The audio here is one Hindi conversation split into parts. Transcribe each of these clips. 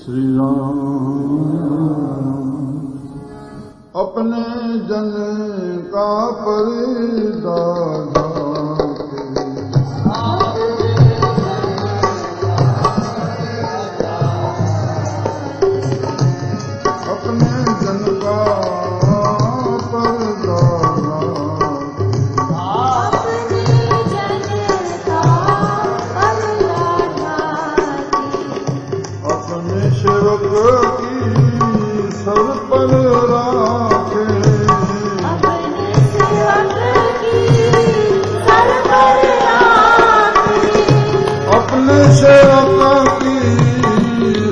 श्री राम अपने जन का पर्दा ढाके, अपने जन का पर्दा की सर पर राखे, अपने सेवक की सर पर राखे, अपने सेवक की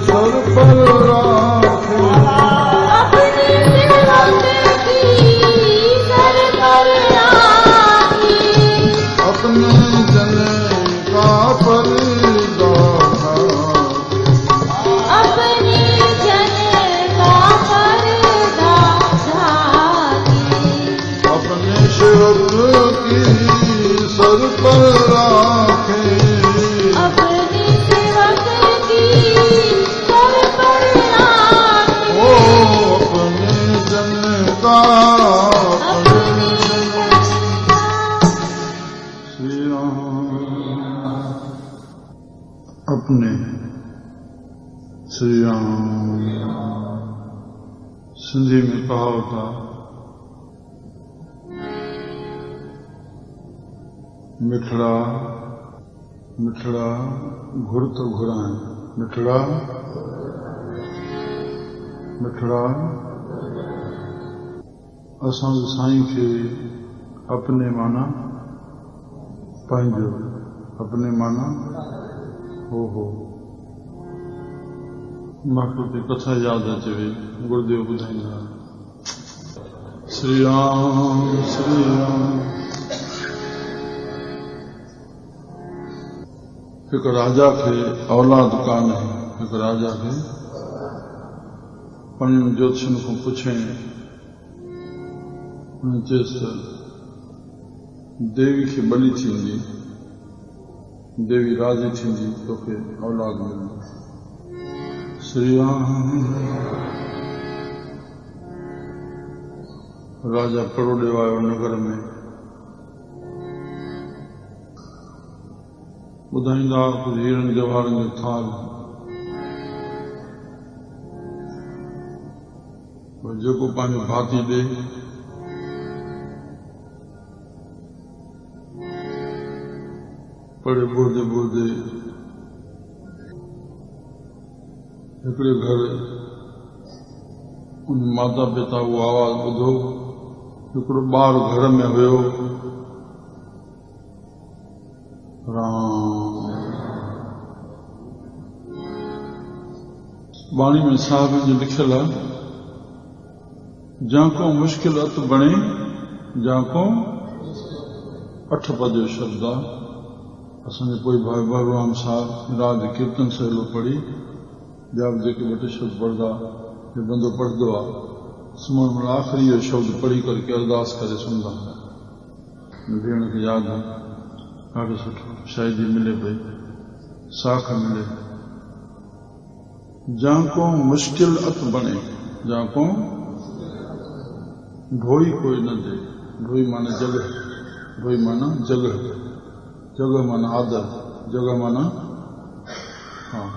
सर पर राखे, अपने सेवक की सर पर राखे, अपने जन का पर्दा अपने जन का पर्दा ढाके, अपने सेवक की सर पर राखे, अपने सेवक की सर पर राखे, ओ अपने जन का अपने जन का श्री राम अपने श्री राम सिंधी में कहा होता मिठड़ा मिठड़ा घुर तो घुराएं, मिठड़ा मिठड़ा असां साईं खे अपने माना पंहिंजो, अपने माना हो मूंखे कथा यादि अचे वई, गुरुदेव ॿुधाईंदा श्री राम श्री राम। हिकु राजा खे औलाद कान्हे, हिकु राजा खे पंहिंजनि ज्योतिषनि खां पुछियईं, हुन चयसि त देवी खे बली थींदी, देवी राजी थींदी, तोखे औलाद मिलंदी। श्री राम राजा परोड़े आयो नगर में, ॿुधाईंदा कुझु हीरनि जवाहरनि जो थाल, जेको पंहिंजो भाती ॾे पढ़े ॿुधदे ॿुधदे हिकिड़े घर उन माता पिता उहो आवाज़ ॿुधो, हिकिड़ो ॿारु घर में हुयो, राम बाणी में साहिब जो लिखियल आहे, जाको मुश्किल अत बणे, जाको अठ पद जो शब्द आहे। असांजे पोइ भाई भगवान साहिब रात जो कीर्तन सहेलो पढ़ी, ॿिया बि जेके ॿ टे शब्द पढ़ंदा, हे बंदो पढ़ंदो आहे, सुम्हण महिल आख़िरी जो शब्द पढ़ी करके अरदास करे सुम्हंदा। भेण खे यादि आहे, ॾाढो सुठो शायदि मिले पई, साख मिले। जाको मुश्किल अत बणे, जाको ढोई कोई न दे, ढोई माना जगह, ढोई माना जगह, जगह माना आदर, जगह माना हाँ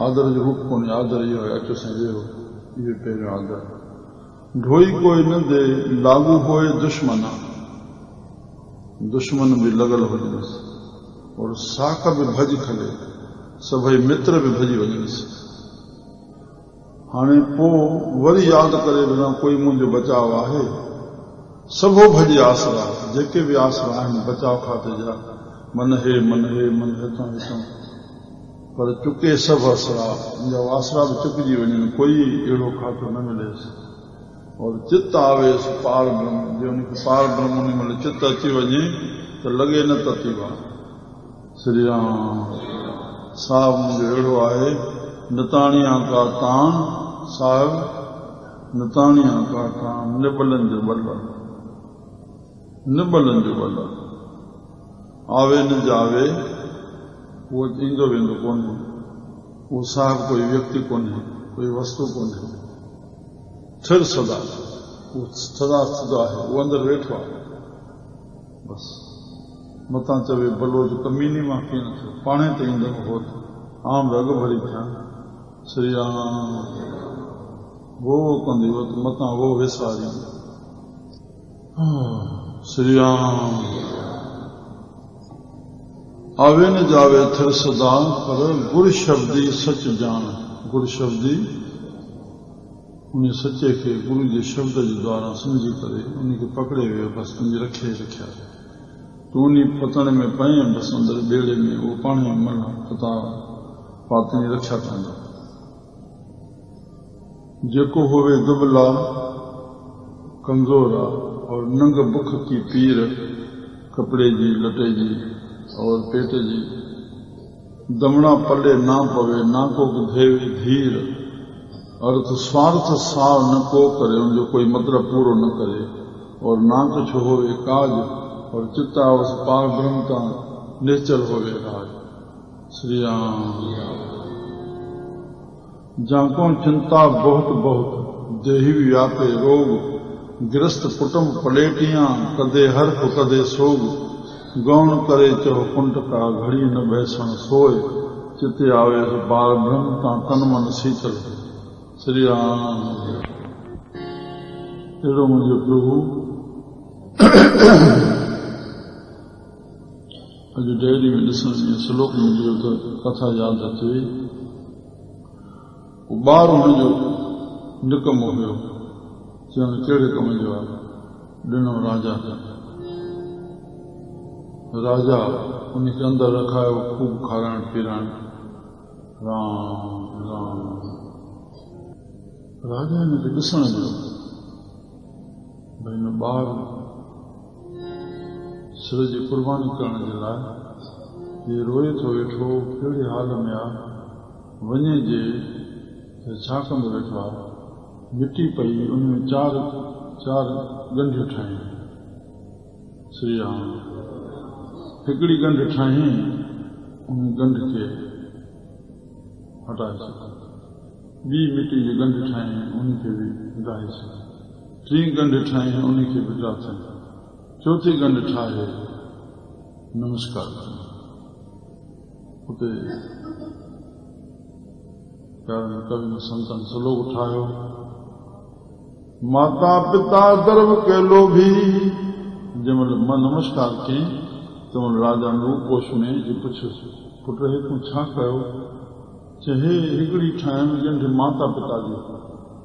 आदर जो रूप कोन्हे, आदर इहो आहे अच सां वेहो, इहो पहिरियों आदर। ढोई कोई न दे लागू होए दुश्मना, दुश्मन भी लॻल हुजनिसि, और साख भी भॼ खले, सभई मित्र भी भॼी वञनिसि। हाणे पोइ वरी यादि करे ॾिना कोई मुंहिंजो बचाव आहे, सभो भॼी आसरा, जेके बि आसरा आहिनि बचाव खाते जा, मन हे मन हितां हितां, पर चुके सभु आसरा, मुंहिंजा आसरा बि चुकिजी वञनि, कोई अहिड़ो खातो न मिलेसि। और चित आवेसि पार ब्रह्म, जो उनखे पार ब्रह्म उन महिल चित अची वञे त लॻे न तती वा। श्री राम साहिब मुंहिंजो अहिड़ो आहे, नताणिया का तान साहिब, नताणिया का तान, निबलनि जो बल, निबलनि जो बल, आवे न जावे उहो ईंदो वेंदो कोन्हे, वो साहब कोई व्यक्ति कोन्हे, कोई वस्तु कोन्हे, थिर सदा, वो सदा सदा है, वो अंदर वेठो आहे। बस मतां चवे बलोच कमीनी मां कीअं न थियो, पाणे ते ईंदो हो आम रग भरी थिया। श्री राम वो कंदी वो मतां वो विसारी। श्री राम आवे न जावे थिर सदा, पर गुर शब्दी सच जान। गुर शब्दी उन सचे खे गुरु जे शब्द जे द्वारा समझी करे उन खे पकड़े वियो, बस तुंहिंजी रखे रखिया। तूं उन पतण में पए, बस अंदर बेड़े में वो पाणे मन पता पातनी रक्षा कंदा। जेको होवे दुबला कमजोर आ और नंग बुख की पीर, कपड़े जी लटे जी और पेट जी, दमड़ा पले ना पवे ना को धेवी धीर, अर्थ स्वार्थ सार न को करे, उनजो कोई मतलब पूरो न करे, और ना कुछ होवे काज, और चित्ता उस पार ब्रह्म का निश्चल होवे राज। श्री राम जाको चिंता बहुत बहुत, देही व्यापे रोग, गिरस्त कुटुंब पलेटियां, कदे हर्फ कदे सोग, गौण करे चहो कुंट का, घड़ी न बैसण सोए, चिते आवे बार ब्रह्म का तन मन शीतल। श्री राम अहिड़ो मुंहिंजो प्रभु अॼु डेयरी में ॾिसण में श्लोक मिलियो त कथा यादि अचे। ॿार हुनजो निकमो हुयो, चवण कहिड़े कम जो आहे, ॾिनो राजा खे। राजा उनखे अंदरि रखायो, खूब खाराइण पीराइण। राम राम राजा हिनखे ॾिसण वियो, भई हिन ॿार सिर जी कुर्बानी करण जे लाइ हे रोए थो वेठो, कहिड़े हाल में आहे, वञे जे त छा कंदो वेठो आहे। मिटी पई, उन में चार ॻंढियूं ठाहियूं। श्री राम हिकिड़ी ॻंढ ठाही, उन ॻंढ खे हटाए छॾियो, ॿी मिटी जी ॻंढ ठाही, उनखे बि विढ़ाए छॾियो, टी ॻंढ ठाही, उनखे बि विढ़ाए, चौथी ॻंढ ठाहे नमस्कार कयो। उते कवि ने संतन श्लोक ठाहियो, माता पिता गर्व के लोभी। जंहिंमहिल मां नमस्कार कयईं तंहिंमहिल राजा रूपोश में जे पुछियुसि, पुट हे तूं छा कयो? चए हिकिड़ी ठाहिण ॼंढ माता पिता जी,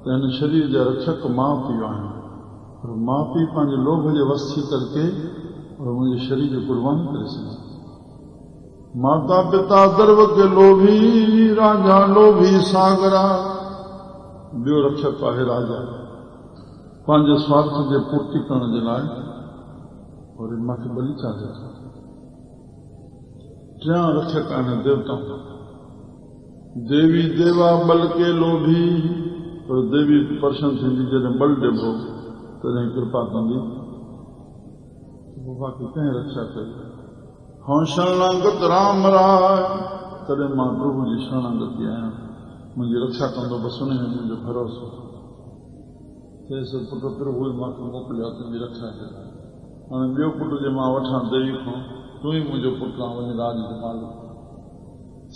त हिन शरीर जा रक्षक माउ पीउ आहिनि, पर माउ पीउ पंहिंजे लोभ जे वस थी करके और मुंहिंजे शरीर जी कुर्बानी करे सघे। माता पिता गर्व के लोभी, राजा लोभी सागरा। ॿियो रक्षक आहे राजा, पंहिंजे स्वार्थ जे पूर्ति करण जे लाइ और मूंखे बलि चाढ़े थो। टियां रक्षक आहिनि देवता, देवी देवा बल के लोभी, पर देवी प्रसन्न थींदी जॾहिं बल ॾिबो तॾहिं कृपा कंदी। बाक़ी कंहिं रक्षा कई। हाँ शरणागत राम राय, तॾहिं मां प्रभु जी शरणागति आहियां, मुंहिंजी रक्षा कंदो, बसि उन में मुंहिंजो भरोसो। चएसि पुट प्रभु मूंखे मोकिलियो तुंहिंजी रक्षा कयो। हाणे ॿियो पुट जे मां वठां देवी खां, तूं ई मुंहिंजो पुटु आहे, वञी राज जो मालिक।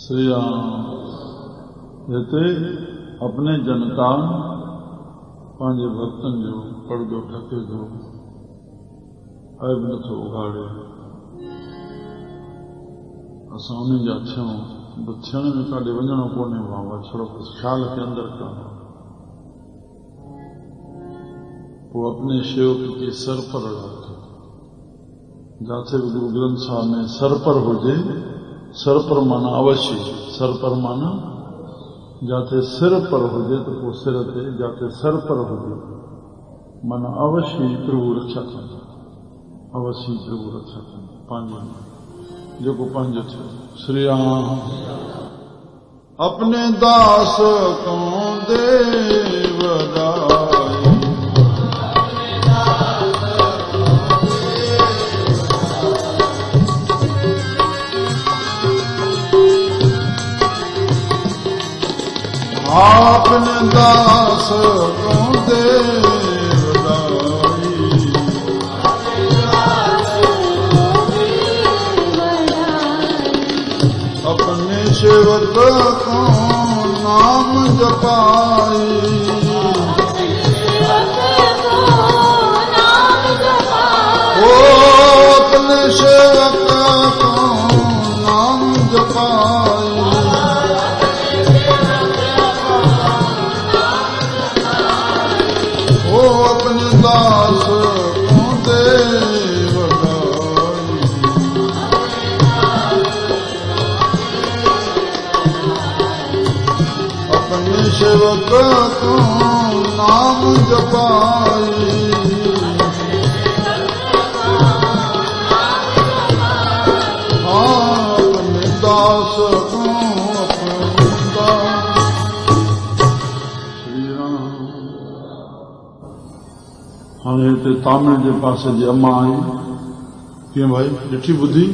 श्री राम हिते अपने जनता पंहिंजे भक्तनि जो पर्दो ढके थो, ऐब नथो उघाड़े। असां उन जा थियूं, थियण में काॾे वञणो कोन्हे, बाबा छड़ो ख़्याल खे अंदरि करणो। पोइ अपने सेवक के सर पर रखो, जाते भी गुरु ग्रंथ साहब में सर पर हुजे, सर पर माना अवश्य, सर पर माना जाते सिर पर हुजे तो पोइ सिर ते, जाते सर पर हुजे माना अवश्य प्रभु रक्षा कंदो, अवश्य प्रभु रक्षा कंदो, पंहिंजो जेको पंहिंजो थियो। श्री राम अपने दास को देवदास, आपने दास को दे वडाई अपने सेवक को नाम जपाई ओ अपने सेवक को नाम जपाई ओ अपने दास को दे वडाई अपने सेवक को नाम जपाई अपने दास को अपने दास श्री राम। हाँ हिते तामिल जे पासे जी अम्मा आई कीअं भाई ॾिठी ॿुधी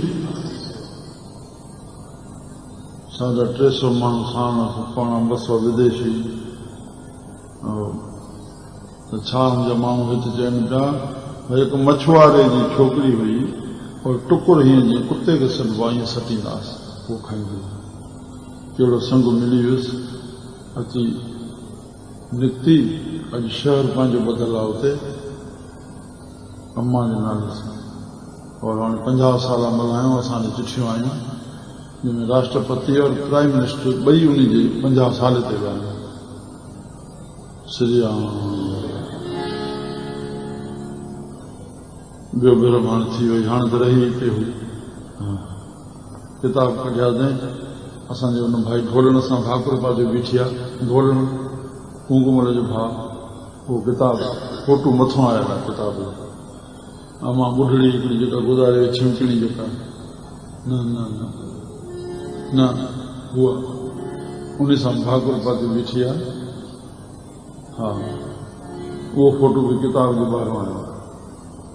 350 माण्हू साण पाण 200 विदेशी त छा मुंहिंजा माण्हू हिते चवनि पिया हिकु मछुआरे जी छोकिरी हुई और टुकुर हीअं जीअं कुते खे सॾिबो आहे ईअं सटींदासीं पोइ खाईंदी कहिड़ो संग मिली वियुसि अची निकिती अॼु शहर पंहिंजो ॿधल आहे हुते अम्मा जे नाले सां और हाणे 50 साल मल्हायूं असांजी चिठियूं आयूं जंहिंमें राष्ट्रपति और प्राइम मिनिस्टर ॿई उन जे 50 साल ते विया आहिनि श्री राम। ॿियो बेरमान थी वई हाणे त रही हिते हुई किताब कढियासीं असांजे हुन भाई ढोलण सां ठाकुर पासे बीठी आहे ढोलण कुंकुमल जो भाउ उहो किताब फोटू मथां आयल आहे किताब अमां ॿुढड़ी हिकिड़ी जेका गुज़ारे छिमकणी जेका न न न न उहा उन सां ठाकुर पासे बीठी आहे हा उहो फोटो बि किताब जे ॿाहिरां आयो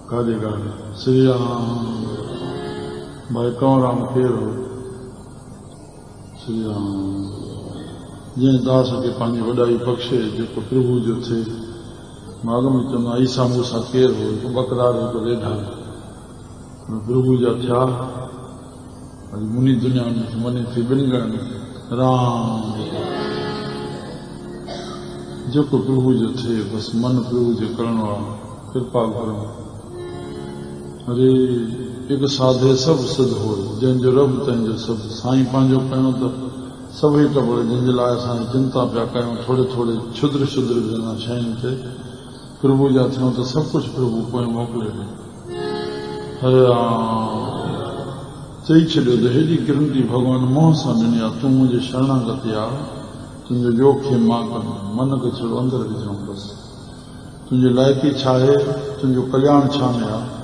काॾे काॾे श्री राम भाई कंवराम केरु हो श्री राम जंहिं दास खे पंहिंजी वॾाई बख़्शे जेको प्रभु जो थिए मां अॻ में चवंदो आहियां ईसा मूसा केरु हो हिकु बकरार हिकु ॾेढा प्रभु जा थिया अॼु मुनी दुनिया में मने थी ॿिनि ॻणनि राम जेको प्रभु जो थिए बसि मन प्रभु जो करणो आहे कृपा करणो अरे हिकु साधे सभु सिद्ध हो जंहिंजो रब तंहिंजो सभु साईं पंहिंजो कयूं त सभई टबर जंहिंजे लाइ असां चिंता पिया कयूं थोरे थोरे क्षुद्र क्षुद्र शयुनि ते प्रभु जा थियूं त सभु कुझु प्रभु पोइ मोकिले ॾे हरे राम चई छॾियो त हेॾी गिरंटी भॻवान मोह सां ॾिनी आहे तूं मुंहिंजी शरणागति आहे तुंहिंजो योग खे मां कंदुमि मन खे छॾो अंदरि विझूं बसि तुंहिंजी लाइकी छा आहे तुंहिंजो कल्याण छा में आहे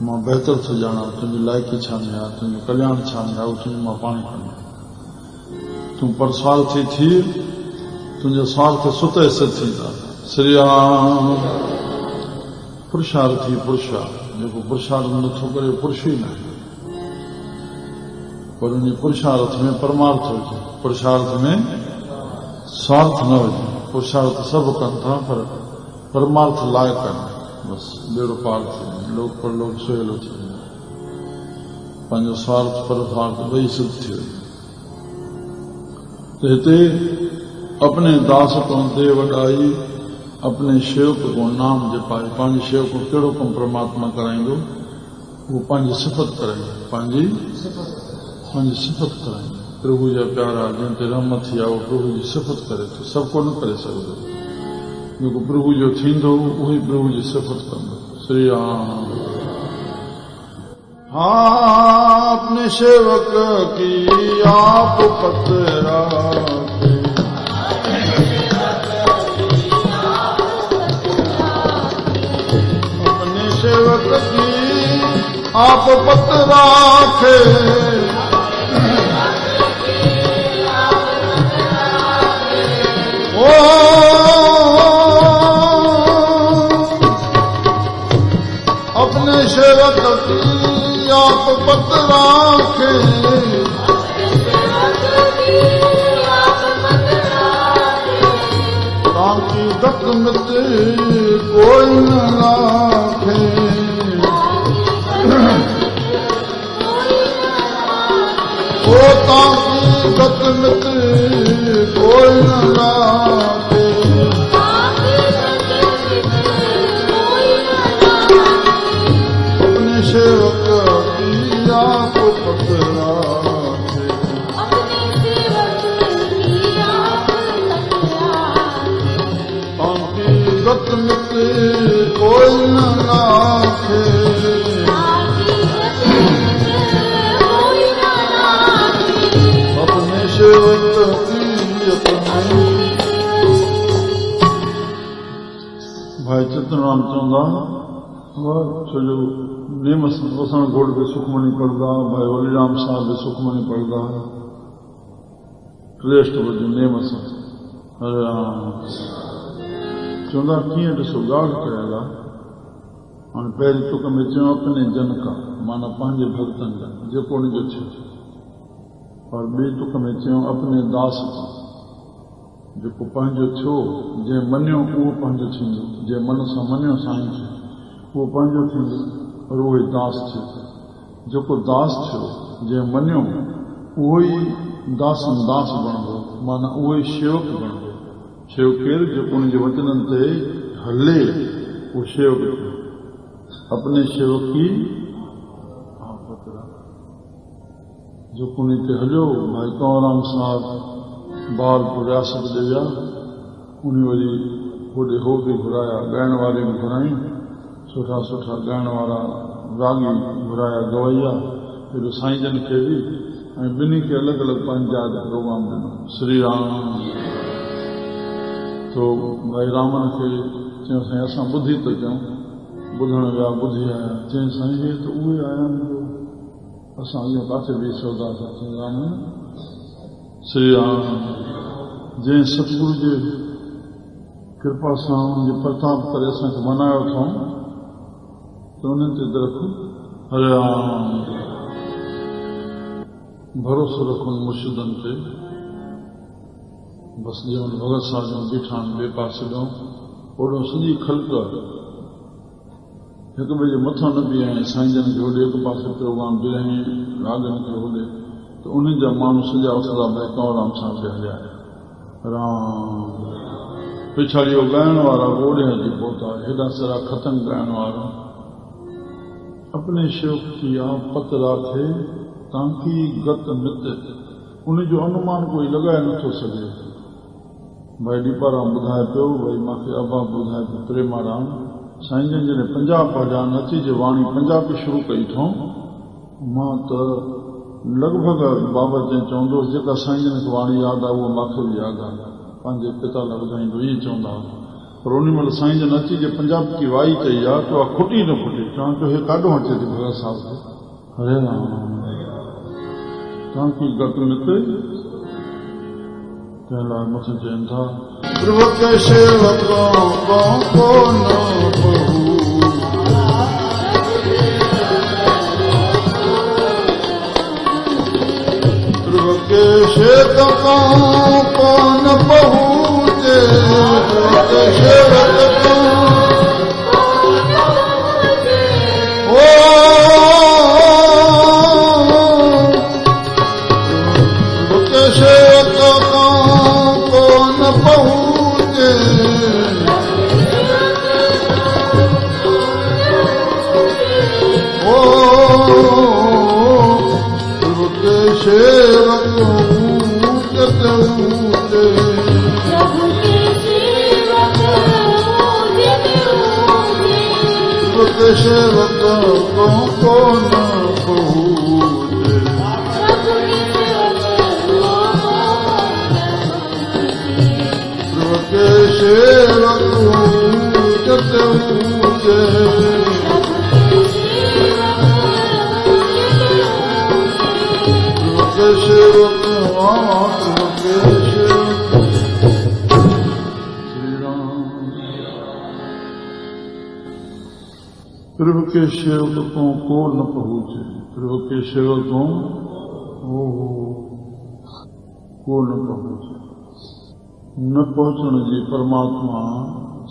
मां बहितर थो ॼाणा तुंहिंजी लाइकी छा में आहे तुंहिंजो कल्याण छा में आहे उहो तुंहिंजो मां पाण कंदुमि तूं परस्वार्थी थी तुंहिंजो स्वार्थ सुत सिद्ध थींदा श्री राम पुरुषार्थी पुरुष आहे जेको पुरुषार्थ नथो करे पुरुष ई न आहे पर उन पुरुषार्थ में परमार्थ हुजे पुरुषार्थ में स्वार्थ न हुजे पुरुषार्थ सभु कनि था पर परमार्थ लाइ कनि बसि बेड़ो पार थी लोक पर लोक सवलो थी पंहिंजो स्वार्थ परमार्थ ॿई सिद्ध थी वई त हिते अपने दास को दे वॾाई अपने शेवक को नाम जपाए पंहिंजे शेवक को कहिड़ो कमु परमात्मा कराईंदो उहो पंहिंजी सिफ़त कराईंदो पंहिंजी सिफ़त कराईंदो प्रभु जा प्यारा जंहिं ते रहमत थी आहे उहो प्रभु जी सिफ़त करे थो सभु को न करे सघंदो जेको प्रभु जो थींदो उहो ई प्रभु जी सिफ़त कंदो श्री राम। हाँ अपने सेवक की आप पतरा अपने सेवक की आप पतरा थे ओ अपने सेवक की आप पतरा खे कोई न लाखे वो ताकी गत मित कोई न लाखे अपने सेवक की आप पकड़ाखे ताकी गत मित कोई न लाखे अपने सेवक की अपने भाई चितनाम चवंदा छो जो नेम वसण घोड़ बि सुखमणी पढ़ंदा भाई वलीराम साहिब बि सुखमणी पढ़ंदा श्रेष्ठ वॾी नेम सां हरे राम चवंदा कीअं ॾिसो ॻाल्हि कयल आहे हाणे पहिरीं तुक में चयो अपने जन का माना पंहिंजे भक्तनि जा जेको उनजो थियो और ॿिए तुक में चयो अपने दास का जेको पंहिंजो थियो जंहिं मञियो उहो पंहिंजो थींदो जंहिं मन सां मञियो साईं खे उहो पंहिंजो थींदो और उहो ई दास थियो जेको दास थियो जंहिं मञियो उहो ई दासन दास बणंदो माना उहो ई शेवक बणंदो शेवक केरु जेको उनजे वचननि ते हले उहो शेवक थियो अपने शेवक की जेको उन ते हलियो भाई कंवरराम साहिब बाल रियासत ॾे विया उन वरी होॾे हो बि घुराया ॻाइण वारे बि घुरायूं सुठा सुठा ॻाइण वारा रागी घुराया गवैया हेॾो साईं जन खे बि ऐं ॿिन्ही खे अलॻि अलॻि पंहिंजा प्रोग्राम ॾिनो श्री राम तो भाई रामन खे चयो साईं असां ॿुधी त कयूं ॿुधण विया ॿुधी आया चई साईं हे त उहे आया आहिनि असां इहो किथे बि सौदा राम श्री राम जंहिं सतगुरु जे कृपा सां उनजे प्रताप करे असांखे मनायो अथऊं त उन्हनि ते रखो हरे राम भरोसो रखो मुर्शिदनि ते बसि जीवन भगत साहिब जन बीठा आहिनि ॿिए पासे ॾांहुं ओॾो सॼी ख़ल्क हिक ॿिए जे मथां न बीहाईं साईं जन खे होॾे हिकु पासे प्रोग्राम बीहाईं रागनि खे होॾे त उन्हनि जा माण्हू सॼा उथंदा भई कंवरराम साहिब खे हलिया राम पिछाड़ी ॻाइण वारा ओॾे हली पहुता हेॾा सारा ख़तम ॻाइण वारा अपने शेवक की आप पत राखे ताकी गत मित उनजो अनुमान कोई लॻाए नथो सघे भाई दीपाराम ॿुधाए पियो भई मूंखे अबा ॿुधाए पियो प्रेमाराम साईं जन जॾहिं पंजाब पढ़िया नची जे वाणी पंजाबी शुरू कई अथऊं मां त लॻभॻि बाबा जंहिं चवंदुसि जेका साईं जन खे वाणी यादि आहे उहा मूंखे बि यादि आहे पंहिंजे पिता लाइ ॿुधाईंदो ईअं चवंदा पर उन महिल साईं जन अची जे पंजाब की वाई चई आहे त उहा खुटी न खुटी चवां पियो हे काॾों अचे थी भगत साहिब खे हरे राम ताकी गत मित तंहिं लाइ मथे चवनि था प्रभु के सेवकों को न बहू प्रभु के सेवकों को न पहुँचे प्रभु के सेवकों सेवकों को न पहुँचे प्रभु के सेवकों जत ऊँचे प्रभु के सेवकों प्रभु के सेवकों को न पहुँचे प्रभु के सेवकों को न पहुँचे न पहुँचण जी परमात्मा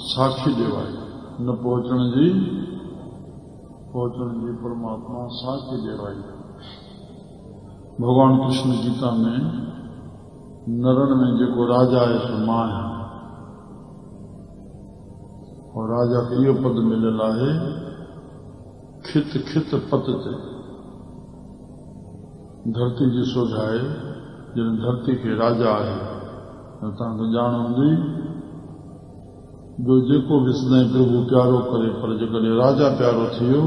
साखी ॾेवाई न पहुचण जी परमात्मा साखी ॾेवाई। भगवान कृष्ण गीता में नरन में जेको राजा आहे सो मां आहियां, और राजा खे इहो पद मिलियल आहे खित खित पत ते, धरती जी सोझाए जॾहिं धरती खे राजा आहे। तव्हांखे ॼाण हूंदी जो जेको बि सदाईं प्रभु प्यारो करे, पर जेकॾहिं राजा प्यारो थी वियो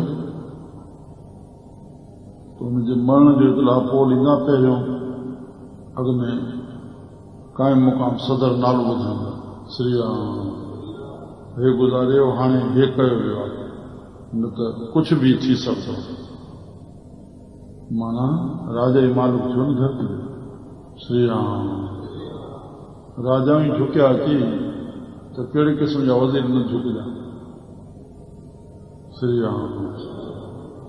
तो हुनजे मरण जो इतला पोइ ईंदा। पहिरियों अॻ में काइम मुक़ाम सदर नालो ॿुधाईंदा, श्री राम हे गुज़ारियो, हाणे हे कयो वियो आहे, न त कुझु बि थी सघंदो। माना राजा ई मालिक थियो न धरती। श्री राम राजा ई झुकिया अची त कहिड़े क़िस्म जा वज़ीर न झुकजा। श्री राम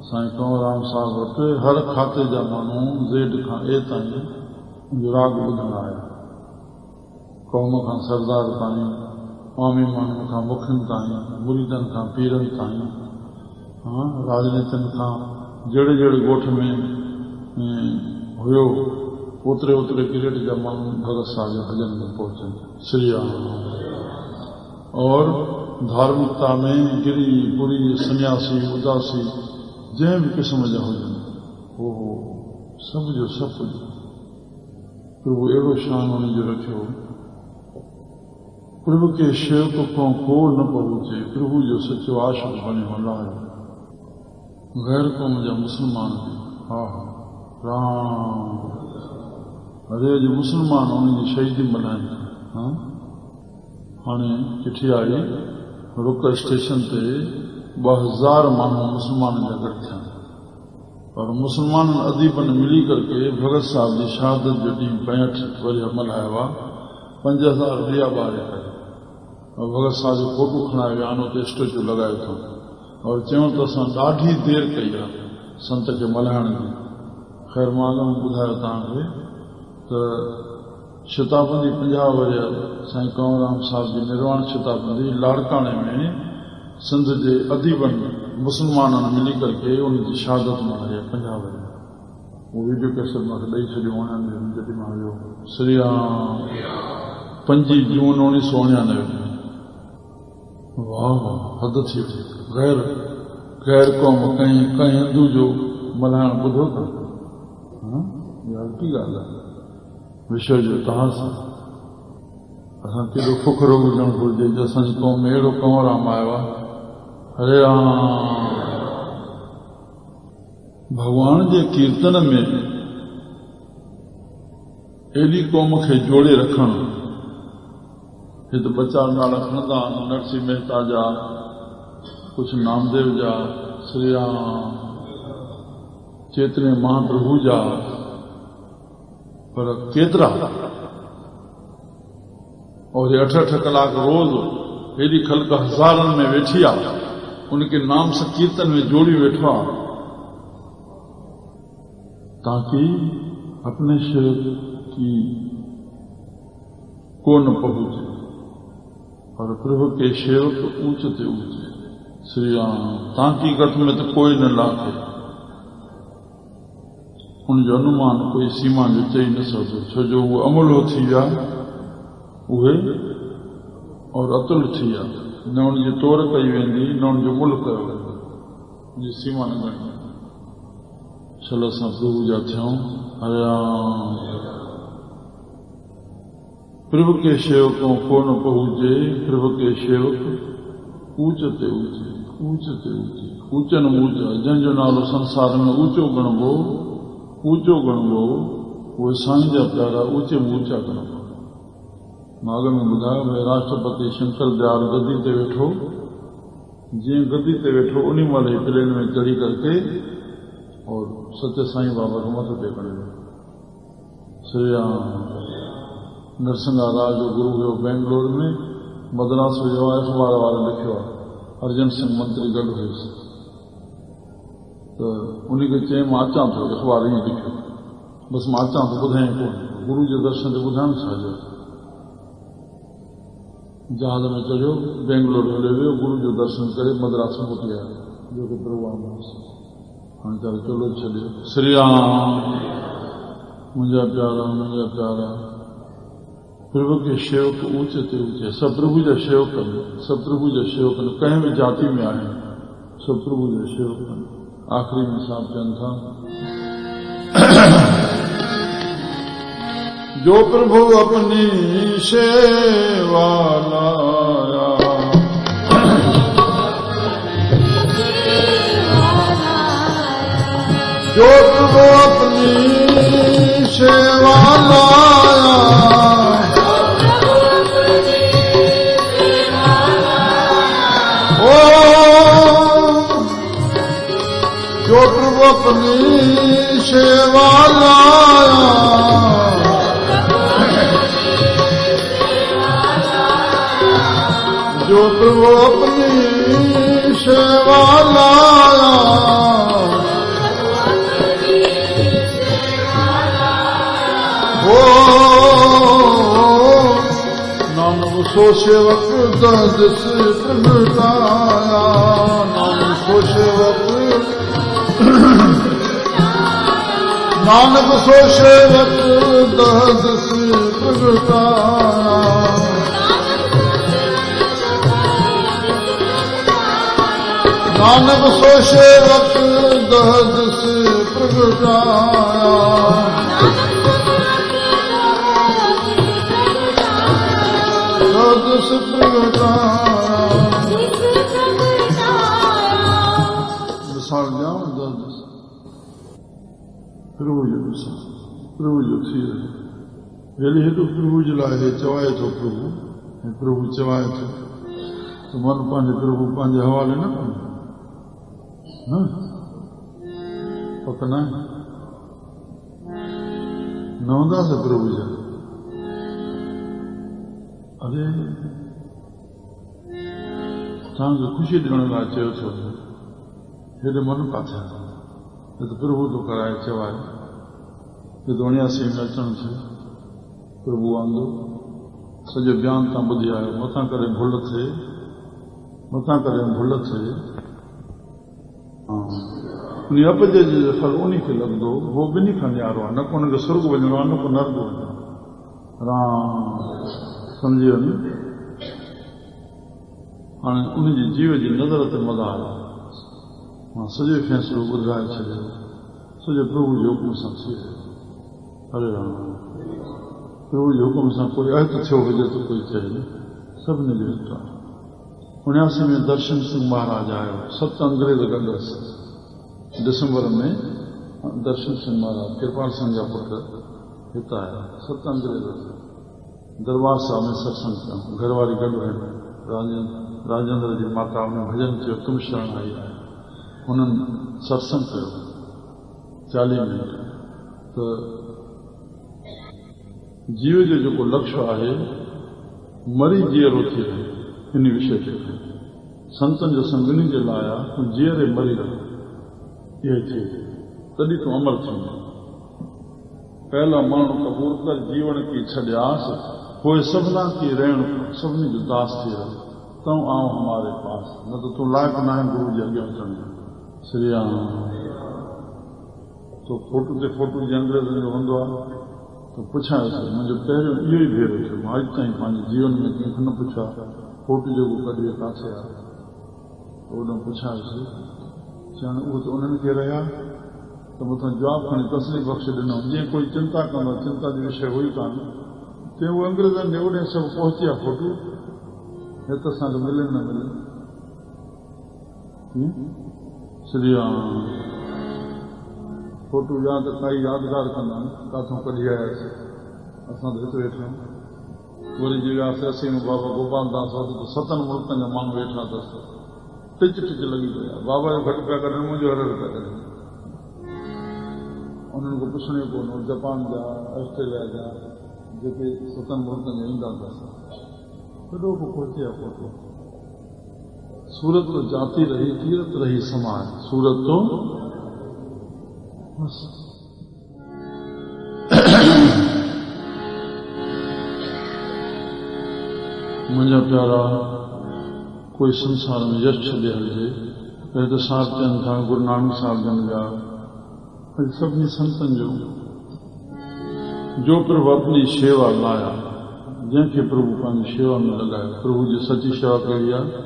साईं कंवरराम साहिब वटि हर खाते जा माण्हू ज़ेड खां ए ताईं जो राग ॿुधण आया, क़ौम खां सरदार ताईं, आमी माण्हुनि खां मुखियुनि ताईं, मुरीदनि खां पीरनि ताईं, राजनीतिनि खां जहिड़े जहिड़े ॻोठ में हुयो ओतिरे ओतिरे ग्रेड जा माण्हू भगत साहिब जे भजन में पहुचनि। श्री राम और धार्मिकता में गिरी पुरी सन्यासी उदासी जंहिं बि क़िस्म जा हुजनि, उहो सभ जो सभु प्रभु अहिड़ो शान हुन जो रखियो। प्रभु के शेवक खां को न पहुचे, प्रभु जो सचो आशिक़ बणियो हलायो। गैर क़ौम जा मुस्लमान बि हा राम अरे जो मुस्लमान उन्हनि जी शहीदी मल्हाइनि। हाणे चिठी आई रुक स्टेशन ते 2000 माण्हू मुस्लमाननि जा गॾु थिया, और मुस्लमाननि अदीबनि मिली करके भगत साहिब जी शहादत जो ॾींहुं 65 वरी मल्हायो आहे। 5000 ॾिया ॿारे करे और भगत साहिब जो फोटो खणाए विया आहिनि, उते स्टेचू लॻायो अथऊं, और चयूं त असां ॾाढी देरि कई आहे संत खे मल्हाइण जी। ख़ैर मां अॻ में ॿुधायो तव्हांखे त शताबंदी 50 वरी साईं कंवरराम साहिब जी निर्वाण शताबंदी लाड़काणे में सिंध जे अदीबनि मुस्लमाननि मिली करके उनजी शहादत मल्हाई 50 वरी। वो वीडियो कैसेट मूंखे ॾेई छॾियो जॾहिं मां वियो। श्री राम 5 जून 1999 में। वाह वाह हद थी वई। गैर क़ौम कंहिं हिंदू जो मल्हाइण ॿुधो था? यार की ॻाल्हि आहे, विश्व जो इतिहास आहे। असां केॾो फ़ुख़ुरु हुजणु घुरिजे जो असांजी क़ौम में अहिड़ो कंवरराम आयो आहे। हरे राम भॻवान जे कीर्तन में एॾी क़ौम खे जोड़े रखणु। हे त बचा नाला खणंदा आहिनि, नरसिंह मेहता जा, कुझु नामदेव जा, श्री राम चेतने महाप्रभु जा, पर केतिरा? और 8-8 कलाक रोज़ हेॾी ख़ल्क़ हज़ारनि में वेठी आहे, उनके नाम से कीर्तन में जोड़ी वेठो आहे, ताकि अपने शेर की को न पहुंचे और प्रभु के सेवक ऊंचते ऊंचे। श्री राम ताकि गठ में तो कोई न लाखे, उनजो अनुमान कोई सीमा जो चई न सघंदो, छो जो उहो अमूलो थी विया उहे और अतुल थी विया। न उनजी तोड़ कई वेंदी, न उनजो मुल कयो वेंदो, उनजी सीमा न ॻणी। चलो असां प्रभु जा थियूं। हरे राम प्रभु के सेवकों को न पहुँचे, प्रभु के सेवक ऊंचते ऊंचे, ऊंचते ऊंचे, ऊंचन ऊंचा। जंहिंजो नालो संसार में ऊंचो गणबो, उहे साईं जा प्यारा ऊंचे में ऊंचा गणबो। मां अॻ में ॿुधायो भई राष्ट्रपति शंकर दयाल गद्दी ते वेठो, जीअं गद्दी ते वेठो उन महिल ही प्लेन में चढ़ी करके और सत्य साईं बाबा को मथो टेकण वियो। श्री राम नरसिंहा राज जो गुरु हुयो बेंगलोर में, मद्रास वियो आहे, अखबार वारे लिखियो आहे, अर्जन सिंह मंत्री गॾु हुयुसि, त उनखे चई मां अचां थो, अखबार ईअं लिखियो, बसि मां अचां थो, ॿुधाई कोन, गुरु जे दर्शन ते ॿुधाइण छा जो। जहाज में चढ़ियो, बेंगलोर हले वियो, गुरु जो दर्शन करे मद्रास में मोटी आयो, जो कि प्रभु हाँ चल चलो चलियो। श्री राम मुझा प्यारा प्रभु के सेवक ऊंचे ते ऊंचे, सब प्रभु जा सेवक सब प्रभु जा सेवक कहीं भी जाति में आए सब प्रभु जा सेवक। आखिरी में साहब चंद था जो प्रभु अपनी सेवा लाया, जो प्रभु अपनी सेवा लाया, ओ जो प्रभु अपनी सेवा लाया, जो प्रभु अपनी सेवा लाया, ओ नानक सो सेवक दस प्रगटाया, नानक सो सेवक नानक सो सेवक दस प्रगटाया, नानक सो सेवक दस प्रगटाया, दस प्रगटाया। मिसाल जाओ दस प्रभु जो थी रहे वेली हेॾो प्रभु जे लाइ चवाए थो प्रभु ऐं प्रभु चवाए थो त मन पंहिंजे प्रभु पंहिंजे हवाले न कंदो पक न हूंदासीं प्रभु जा। अरे तव्हांखे ख़ुशी ॾियण लाइ चयो थो हेॾे मन काथे त प्रभु थो कराए चवाए त 79 में अचण थियो प्रभु वांदो सॼो बयान तव्हां ॿुधी आयो, मथां करे भुल थिए उन अपजे जो फल उन खे लॻंदो, उहो ॿिन्ही खां न्यारो आहे, न को हुनखे स्वर्ग वञिणो आहे न को नर्क वञिणो। राम सम्झी वञो हाणे उनजी जीव जी नज़र ते मदार मां सॼो फ़ैसिलो ॿुधाए छॾियो, सॼो प्रभु जे हुकुम सां थी वियो। हरे राम प्रभु जे हुकुम सां कोई अहत थियो हुजे त कोई चए न, सभिनी जो हित आहे। 79 में दर्शन सिंह महाराज आयो, 7 अंग्रेज गंदसि दिसंबर में दर्शन सिंह महाराज कृपाल सिंह जा पुट हिते आया, 7 अंग्रेज दरबार साहब में सत्संग कयूं, घरवारी गॾु आहिनि, राजेंद्र जी माता उन भजन कयो, तुम शरण आई आहे, उन्हनि सत्संग कयो 40 मिनट। त जीव जो जेको लक्ष्य आहे मरी जीअरो थी रहे इन विषय ते संतनि जो संगनी जे लाइ आहे जीअरे मरी रहो, इहे थिए तॾहिं तूं अमर थींदो। पहला माण्हू कबूल कर जीवन की छॾियास, पोइ सभना की रहण सभिनी जो दास थी रहो, तूं आओ हमारे पास, न त तूं लाइक़ु न आहे गुरु जे अॻियां अचण जो। श्री राम तो फोटू ते फोटू जे अंग्रेज़नि जो हूंदो आहे त पुछांसि, मुंहिंजो पहिरियों इहो ई भेरो थियो, मां अॼु ताईं पंहिंजे जीवन में कंहिंखे न पुछा फोटू जेको कढियो किथे आहे, ओॾां पुछांसि चवण उहो त उन्हनि खे रहिया त मथां जवाबु खणी तसली बख़्श ॾिनो, जीअं कोई चिंता कंदो, चिंता जो विषय हुई कान, तीअं उहे अंग्रेज़नि जे ओॾे सभु पहुची आहे फोटू, हिते असांखे मिले न मिले। श्री राम फोटू याद काई यादगार कंदा किथां कढी आयासीं, असां त हिते वेठा आहियूं। वरी जी वियासीं 80 में बाबा गोपाल दास त 7 मुल्कनि जा माण्हू वेठा अथसि, टिच लॻी पिया, बाबा जो घटि पिया कढनि, मुंहिंजो हर पिया कढनि। उन्हनि खां पुछणे कोन, जापान जा ऑस्ट्रेलिया जा जेके 7 मुल्कनि जा ईंदा अथसि, केॾो को पहुची आहे फोटो। सूरत तो जाती रही, तीरथ रही समाज, सूरत तो मुंहिंजा प्यारा कोई संसार में यश छॾे हलिजे त साहिब चवनि था गुरु नानक साहिब जन जा सभिनी संतनि जो प्रभु अपनी शेवा लाया जंहिंखे प्रभु पंहिंजी शेवा में लॻायो प्रभु जी सची शेवा कहिड़ी आहे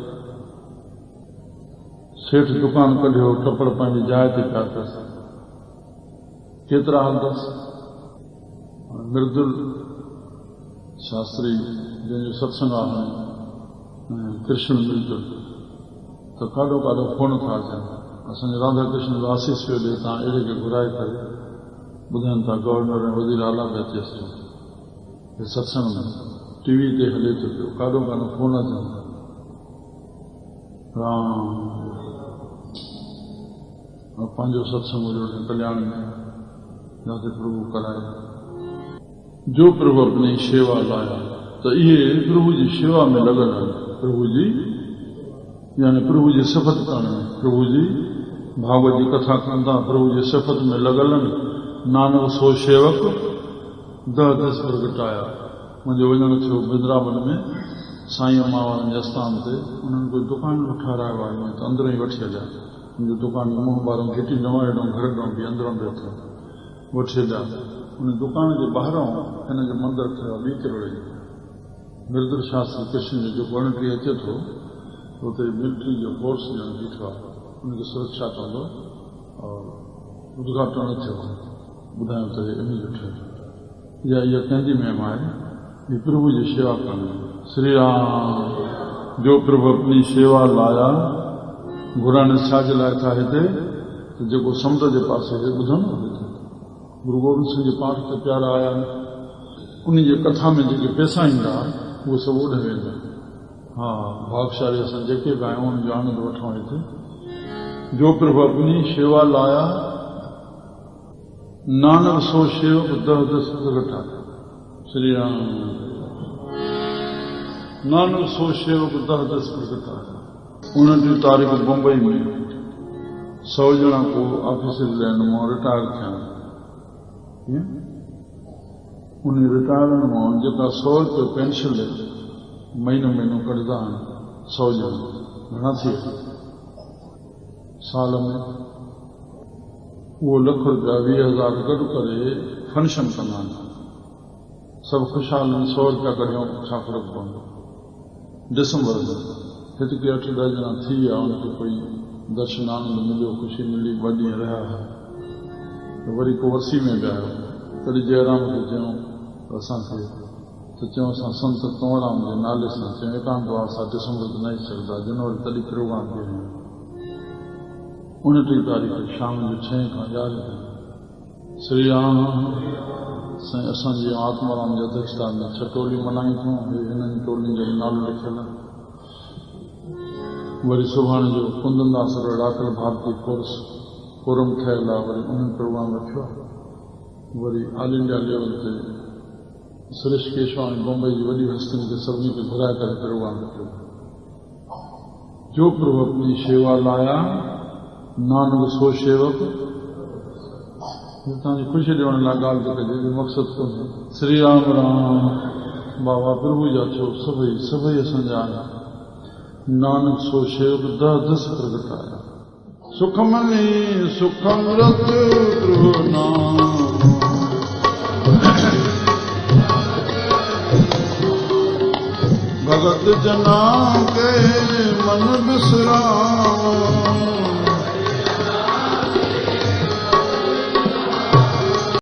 सेठ दुकान कढियो टपड़ पंहिंजी जाइ ते पिया अथसि केतिरा हाल अथसि मृदुल शास्त्री जंहिंजो सत्संग आहे कृष्ण मृदुल त काॾो काॾो फोन था अचनि असांजे राधा कृष्ण आशीष पियो ॾे तव्हां अहिड़े खे घुराए करे ॿुधाइनि था गवर्नर ऐं वज़ीर आला पिया अचेसि थो सत्संग में टीवी ते हले थो पियो काॾो काॾो फोन अचनि पंहिंजो सत्संग कल्याण में जिते प्रभु कराए जो प्रभु अपनी शेवा लाया तो इहे प्रभु जी शेवा में लॻल आहिनि प्रभु जी यानी प्रभु जी सिफ़त करण में प्रभु जी भागवत जी कथा कंदा प्रभु जी सिफ़त में लॻल आहिनि नानक सो शेवक दह दस प्रगटाया मुंहिंजो वञण थियो वृंदावन में साईं अम्मा वारनि जे आस्थान ते उन्हनि कोई दुकान ठारायो आहे त अंदरि ई वठी हलिया मुंहिंजो दुकान मुंहुं ॿारनि घिटी न हेॾो घर ॾों बि अंदरों बि अथव वठी हलिया उन दुकान जे ॿाहिरां हिन जो मंदरु ठहियो आहे 2 करोड़ जो मृदुल शास्त्री कृष्ण जो 29 अचे थो उते मिलिट्री जो फोर्स ॼण बीठो आहे उनखे सुरक्षा कंदो और उद्घाटन थियो ॿुधायो त इन जो ठहियो इहा कंहिंजी महिमा आहे ये प्रभु जी सेवा करनी श्री राम जो प्रभु अपनी सेवा लाया घुराने छाजे लाइ था हिते जेको समुंड जे पासे ॿुधो न गुरु गोबिंद सिंह जे पाठ ते प्यारा आया उन जी कथा में जेके पैसा ईंदा उहे सभु ओॾे वेंदा हा भागशाली असां जेके बि आहियूं उनजो आनंद वठूं हिते जो प्रभु अपनी सेवा लाया नानक सो सेवक दह दस प्रगटा श्री राम नानक सो सेवक दह दस प्रगटा 29 तारीख़ बम्बई में 100 ॼणा को ऑफिसर लाइन मां रिटायर थिया उन रिटायरमेंट मां जेका 100 रुपया पेंशन महीनो कढंदा आहिनि 100 ॼणा घणा थी साल में उहो $1 रुपया 20,000 गॾु करे फंक्शन कंदा आहिनि सभु ख़ुशहाल 100 रुपया कढियूं छा फ़र्क़ु पवंदो दिसंबर में हिते 8-10 ॼणा थी विया उनखे कोई दर्शन आनंद मिलियो ख़ुशी मिली 2 ॾींहं रहिया त वरी को वरसी में बि आयो तॾहिं जयराम खे चयूं त असांखे त चयूं असां संत कंवरराम जे नाले सां चयूं एकांतवार असां दिसंबर ते न अची सघंदा जनवरी तॾहिं प्रोग्राम कयो 29 तारीख़ शाम जो 6 खां 11 ताईं श्री राम साईं असांजी आत्माराम जी अध्यक्षता में 6 टोलियूं मल्हायूं थियूं हिननि टोलियुनि जो नालो लिखियल आहे वरी सुभाणे जो कुंदनदास अखिल भारतीय कोर्स फोरम ठहियल आहे वरी उन्हनि प्रोग्राम रखियो आहे वरी ऑल इंडिया लेवल ते सुरेश केशवाणी बम्बई जी वॾी हस्तियुनि खे सभिनी खे घुराए करे प्रोग्राम रखियो जो प्रभु अपनी सेवा लाया नानक सो सेवक तव्हांजी ख़ुशी ॾियण लाइ ॻाल्हि थो कजे मक़सदु कोन्हे श्री राम राम बाबा प्रभु जा छो सभई असांजा आहिनि नानक सो सेवक दह दस प्रगटाया सुखमनी सुखमृत प्रभु नाम भगत जना के मन बिसरा